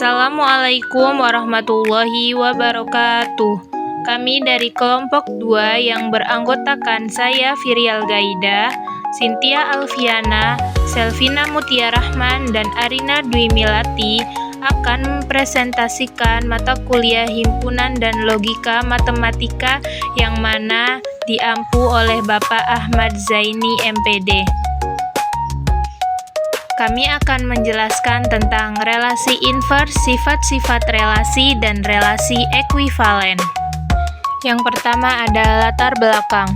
Assalamualaikum warahmatullahi wabarakatuh. Kami dari kelompok 2 yang beranggotakan saya Firial Gaida, Cynthia Alfiana, Selvina Mutia Rahman, dan Arina Dwi Milati akan mempresentasikan mata kuliah Himpunan dan Logika Matematika yang mana diampu oleh Bapak Ahmad Zaini MPD. Kami akan menjelaskan tentang relasi invers, sifat-sifat relasi, dan relasi ekuivalen. Yang pertama adalah latar belakang.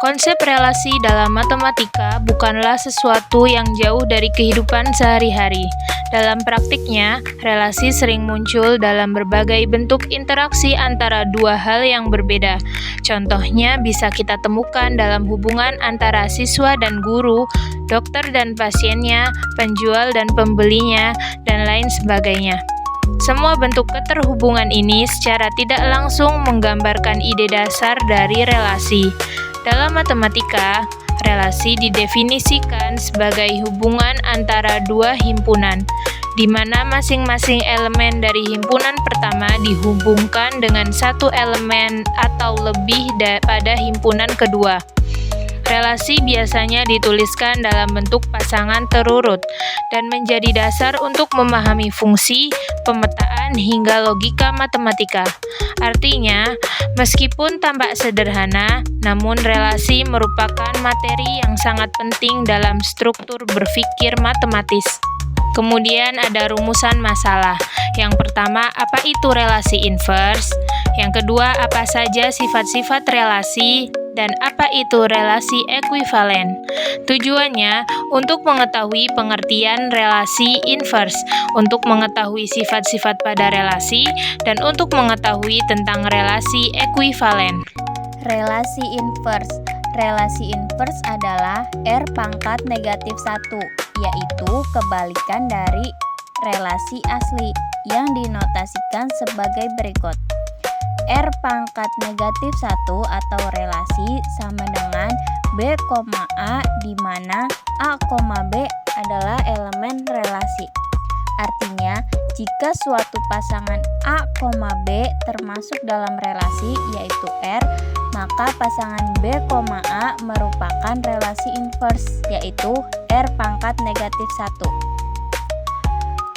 Konsep relasi dalam matematika bukanlah sesuatu yang jauh dari kehidupan sehari-hari. Dalam praktiknya, relasi sering muncul dalam berbagai bentuk interaksi antara dua hal yang berbeda. Contohnya bisa kita temukan dalam hubungan antara siswa dan guru, dokter dan pasiennya, penjual dan pembelinya, dan lain sebagainya. Semua bentuk keterhubungan ini secara tidak langsung menggambarkan ide dasar dari relasi. Dalam matematika, relasi didefinisikan sebagai hubungan antara dua himpunan, di mana masing-masing elemen dari himpunan pertama dihubungkan dengan satu elemen atau lebih pada himpunan kedua. Relasi biasanya dituliskan dalam bentuk pasangan terurut dan menjadi dasar untuk memahami fungsi, pemetaan, hingga logika matematika. Artinya, meskipun tampak sederhana, namun relasi merupakan materi yang sangat penting dalam struktur berpikir matematis. Kemudian ada rumusan masalah. Yang pertama, apa itu relasi invers? Yang kedua, apa saja sifat-sifat relasi? Dan apa itu relasi ekuivalen? Tujuannya untuk mengetahui pengertian relasi invers, untuk mengetahui sifat-sifat pada relasi, dan untuk mengetahui tentang relasi ekuivalen. Relasi invers. Relasi invers adalah R pangkat negatif 1, yaitu kebalikan dari relasi asli yang dinotasikan sebagai berikut. R pangkat negatif 1 atau relasi sama dengan B, A, di mana A, B adalah elemen relasi. Artinya, jika suatu pasangan A, B termasuk dalam relasi yaitu R, maka pasangan B, A merupakan relasi invers yaitu R pangkat negatif 1.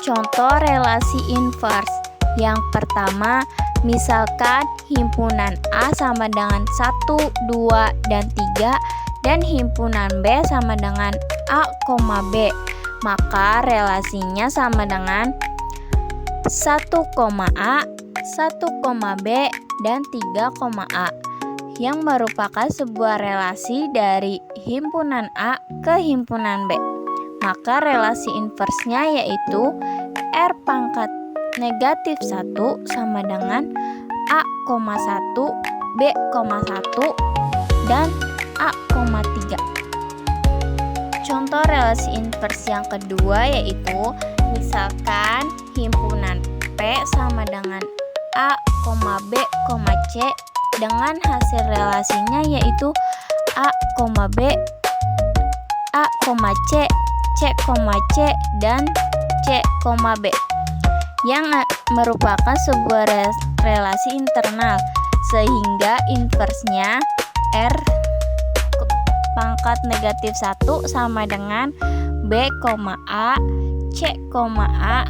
Contoh relasi invers. Yang pertama, misalkan himpunan A sama dengan 1, 2, dan 3 dan himpunan B sama dengan A, B, maka relasinya sama dengan 1, A, 1, B, dan 3, A yang merupakan sebuah relasi dari himpunan A ke himpunan B. Maka relasi inversnya yaitu R pangkat negatif 1 sama dengan A, 1, B, 1, dan A, 3. Contoh relasi invers yang kedua yaitu misalkan himpunan P sama dengan A, B, C dengan hasil relasinya yaitu A, B, A, C, C, dan C, B yang merupakan sebuah relasi internal sehingga inversnya R pangkat negatif 1 sama dengan B, A, C, A,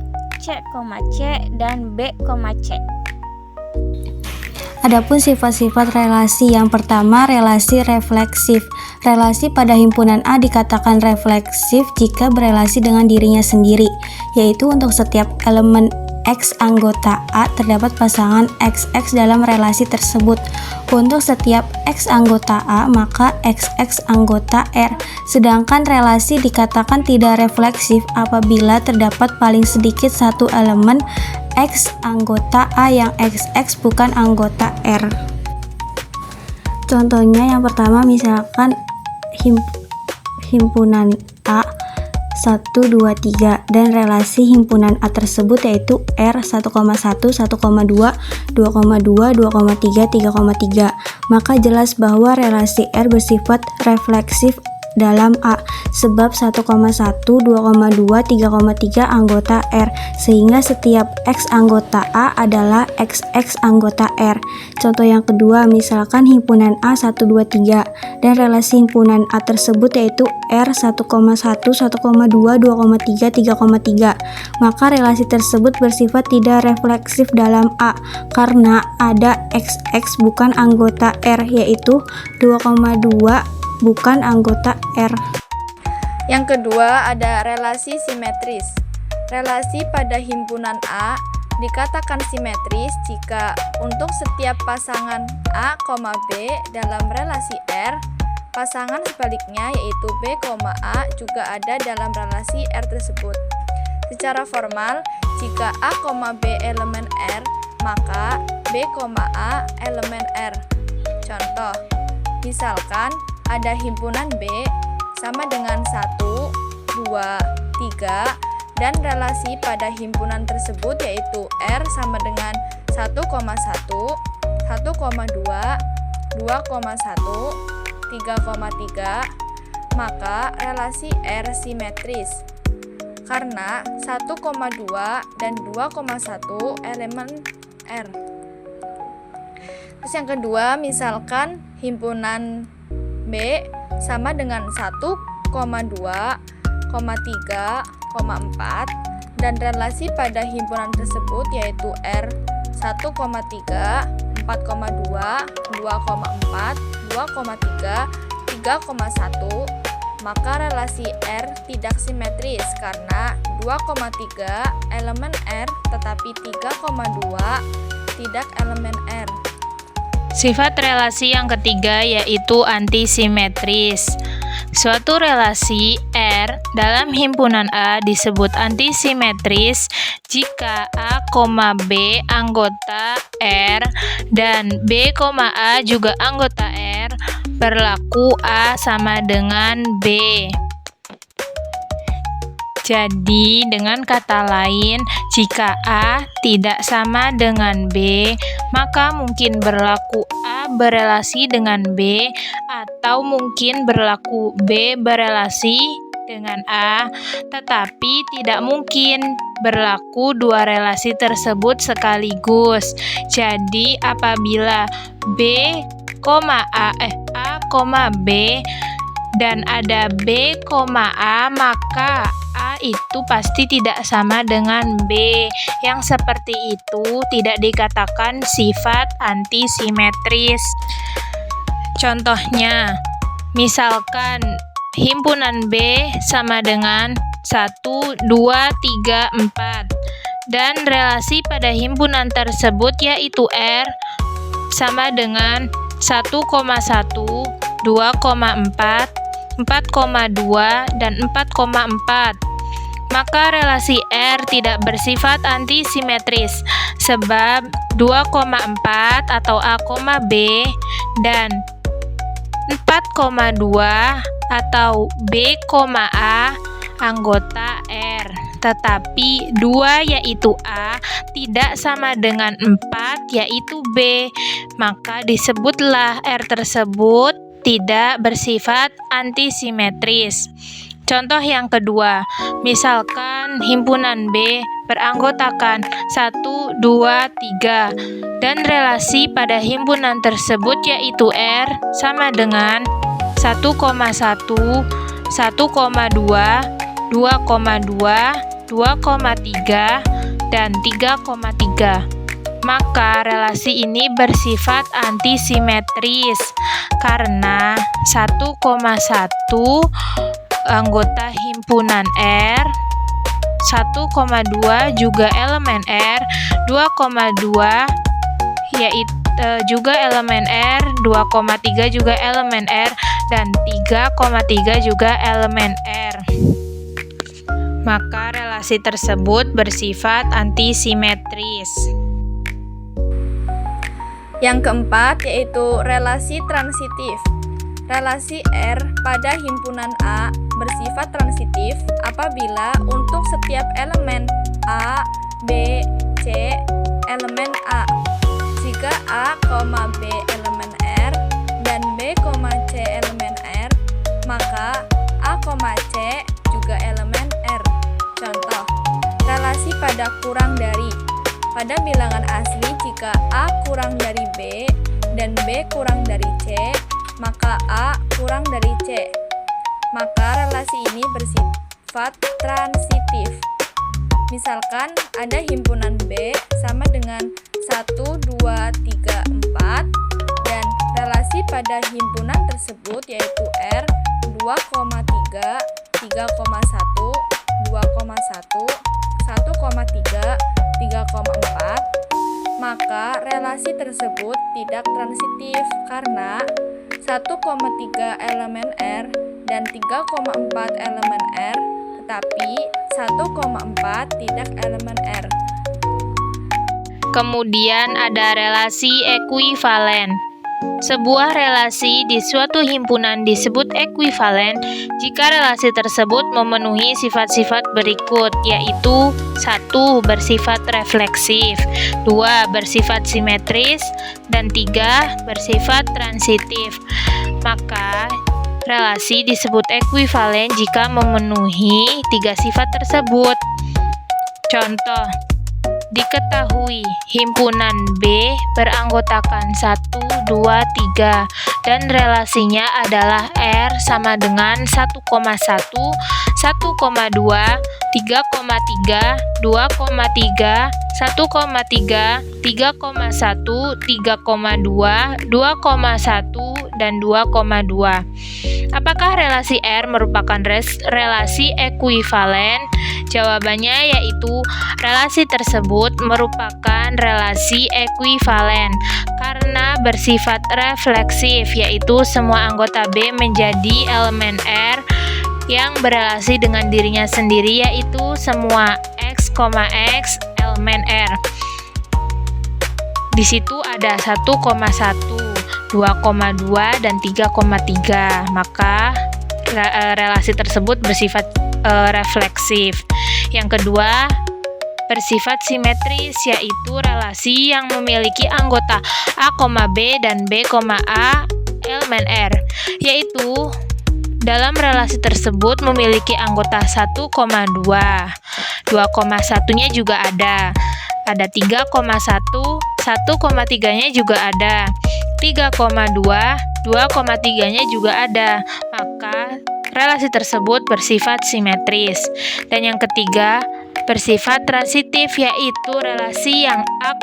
C, dan B, C. Adapun sifat-sifat relasi yang pertama, relasi refleksif. Relasi pada himpunan A dikatakan refleksif jika berelasi dengan dirinya sendiri, yaitu untuk setiap elemen X anggota A terdapat pasangan XX dalam relasi tersebut. Untuk setiap X anggota A, maka XX anggota R. Sedangkan relasi dikatakan tidak refleksif apabila terdapat paling sedikit satu elemen X anggota A yang XX bukan anggota R. Contohnya yang pertama misalkan himpunan A 1, 2, 3 dan relasi himpunan A tersebut yaitu R 1,1, 1,2, 2,2, 2,3, 3,3. Maka jelas bahwa relasi R bersifat refleksif dalam A, sebab 1,1, 2,2, 3,3 anggota R, sehingga setiap X anggota A adalah XX anggota R. Contoh yang kedua, misalkan himpunan A 1, 2, 3, dan relasi himpunan A tersebut yaitu R 1,1, 1,2, 2,3, 3,3. Maka relasi tersebut bersifat tidak refleksif dalam A, karena ada XX bukan anggota R, yaitu 2,2 bukan anggota R. Yang kedua ada relasi simetris. Relasi pada himpunan A dikatakan simetris jika untuk setiap pasangan A, B dalam relasi R, pasangan sebaliknya yaitu B, A juga ada dalam relasi R tersebut. Secara formal, jika A, B elemen R, maka B, A elemen R. Contoh, misalkan ada himpunan B sama dengan 1, 2, 3 dan relasi pada himpunan tersebut yaitu R sama dengan 1,1, 1,2, 2,1, 3,3, maka relasi R simetris karena 1,2 dan 2,1 elemen R. Terus yang kedua, misalkan himpunan B sama dengan 1,2, 3,4 dan relasi pada himpunan tersebut yaitu R 1,3, 4,2, 2,4, 2,3, 3,1, maka relasi R tidak simetris karena 2,3 elemen R tetapi 3,2 tidak elemen R. Sifat relasi yang ketiga yaitu antisimetris. Suatu relasi R dalam himpunan A disebut antisimetris jika A, B anggota R dan B, A juga anggota R, berlaku A sama dengan B. Jadi, dengan kata lain, jika A tidak sama dengan B, maka mungkin berlaku A berelasi dengan B, atau mungkin berlaku B berelasi dengan A, tetapi tidak mungkin berlaku dua relasi tersebut sekaligus. Jadi, apabila A, B dan ada B, A, maka A itu pasti tidak sama dengan B. Yang seperti itu tidak dikatakan sifat antisimetris. Contohnya, misalkan himpunan B sama dengan 1, 2, 3, 4 dan relasi pada himpunan tersebut yaitu R sama dengan 1,1, 2,4, 4,2 dan 4,4. Maka relasi R tidak bersifat antisimetris sebab 2,4 atau A, B dan 4,2 atau B, A anggota R. Tetapi 2 yaitu A tidak sama dengan 4 yaitu B. Maka disebutlah R tersebut tidak bersifat antisimetris. Contoh yang kedua, misalkan himpunan B beranggotakan 1, 2, 3 dan relasi pada himpunan tersebut yaitu R sama dengan 1,1, 1,2, 2,2, 2,3 dan 3,3. Maka relasi ini bersifat antisimetris karena 1,1 anggota himpunan R, 1,2 juga elemen R, 2,2 yaitu juga elemen R, 2,3 juga elemen R, dan 3,3 juga elemen R. Maka relasi tersebut bersifat antisimetris. Yang keempat yaitu relasi transitif. Relasi R pada himpunan A bersifat transitif apabila untuk setiap elemen A, B, C elemen A. Jika A, B elemen R dan B, C elemen R, maka Pada bilangan asli, jika A kurang dari B dan B kurang dari C, maka A kurang dari C. Maka relasi ini bersifat transitif. Misalkan ada himpunan B sama dengan 1, 2, 3, 4 dan relasi pada himpunan tersebut yaitu R 2,3, 3,1, 2,1, 1,3, 3,4, maka relasi tersebut tidak transitif karena 1,3 elemen R dan 3,4 elemen R, tetapi 1,4 tidak elemen R. Kemudian ada relasi ekuivalen. Sebuah relasi di suatu himpunan disebut ekuivalen jika relasi tersebut memenuhi sifat-sifat berikut, yaitu 1. Bersifat refleksif, 2. Bersifat simetris, dan 3. Bersifat transitif. Maka relasi disebut ekuivalen jika memenuhi 3 sifat tersebut. Contoh, diketahui himpunan B beranggotakan 1, 2, 3 dan relasinya adalah R sama dengan 1,1, 1,2, 3,3, 2,3, 1,3, 3,1, 3,2, 2,1, dan 2,2. Apakah relasi R merupakan relasi ekuivalen? Jawabannya yaitu relasi tersebut merupakan relasi ekuivalen karena bersifat refleksif, yaitu semua anggota B menjadi elemen R yang berelasi dengan dirinya sendiri, yaitu semua X, X elemen R. Di situ ada 1,1, 2,2, dan 3,3. Maka relasi tersebut bersifat refleksif. Yang kedua, bersifat simetris, yaitu relasi yang memiliki anggota A, B dan B, A elemen R, yaitu dalam relasi tersebut memiliki anggota 1,2, 2,1-nya juga ada 3,1, 1,3-nya juga ada, 3,2, 2,3-nya juga ada. Maka relasi tersebut bersifat simetris. Dan yang ketiga, bersifat transitif, yaitu relasi yang A,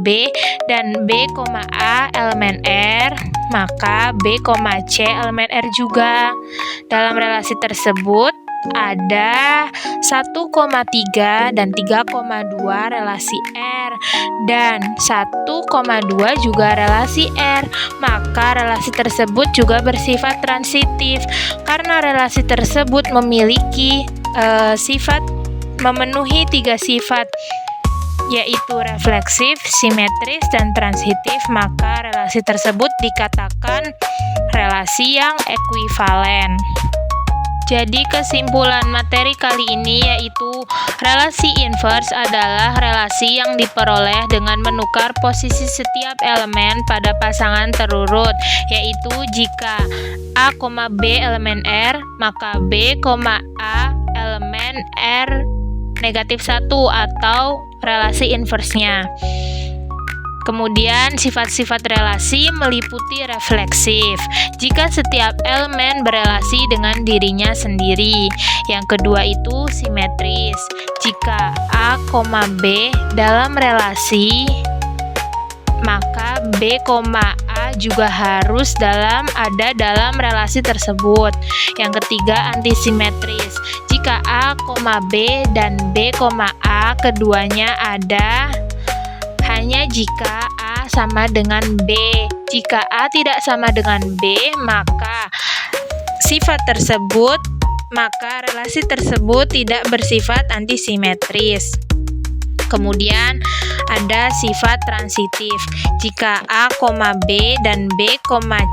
B dan B, A elemen R, maka B, C elemen R juga. Dalam relasi tersebut ada 1,3 dan 3,2 relasi R dan 1,2 juga relasi R, maka relasi tersebut juga bersifat transitif karena relasi tersebut memiliki memenuhi 3 sifat, yaitu refleksif, simetris, dan transitif. Maka relasi tersebut dikatakan relasi yang ekuivalen. Jadi kesimpulan materi kali ini yaitu relasi invers adalah relasi yang diperoleh dengan menukar posisi setiap elemen pada pasangan terurut, yaitu jika A, B elemen R, maka B, A elemen R negatif 1 atau relasi inversnya. Kemudian sifat-sifat relasi meliputi refleksif jika setiap elemen berelasi dengan dirinya sendiri. Yang kedua itu simetris jika A, B dalam relasi, maka B, A juga harus ada dalam relasi tersebut. Yang ketiga antisimetris jika A, B dan B, A keduanya ada hanya jika A sama dengan B. Jika A tidak sama dengan B, maka relasi tersebut tidak bersifat antisimetris. Kemudian ada sifat transitif. Jika A, B dan B,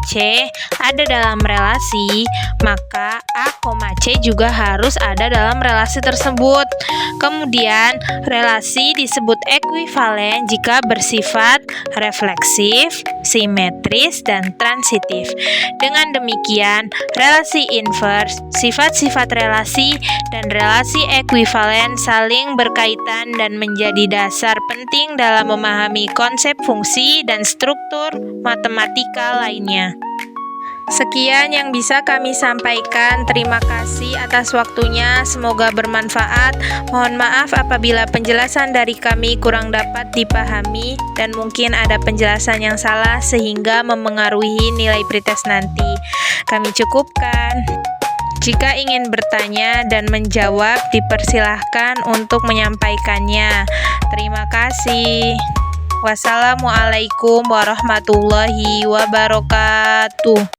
C ada dalam relasi, maka A, C juga harus ada dalam relasi tersebut. Kemudian relasi disebut ekuivalen jika bersifat refleksif, simetris, dan transitif. Dengan demikian, relasi invers, sifat-sifat relasi, dan relasi ekuivalen saling berkaitan dan menjadi dasar penting penting dalam memahami konsep fungsi dan struktur matematika lainnya. Sekian yang bisa kami sampaikan. Terima kasih atas waktunya. Semoga bermanfaat. Mohon maaf apabila penjelasan dari kami kurang dapat dipahami dan mungkin ada penjelasan yang salah sehingga memengaruhi nilai pretest nanti. Kami cukupkan. Jika ingin bertanya dan menjawab, dipersilahkan untuk menyampaikannya. Terima kasih. Wassalamualaikum warahmatullahi wabarakatuh.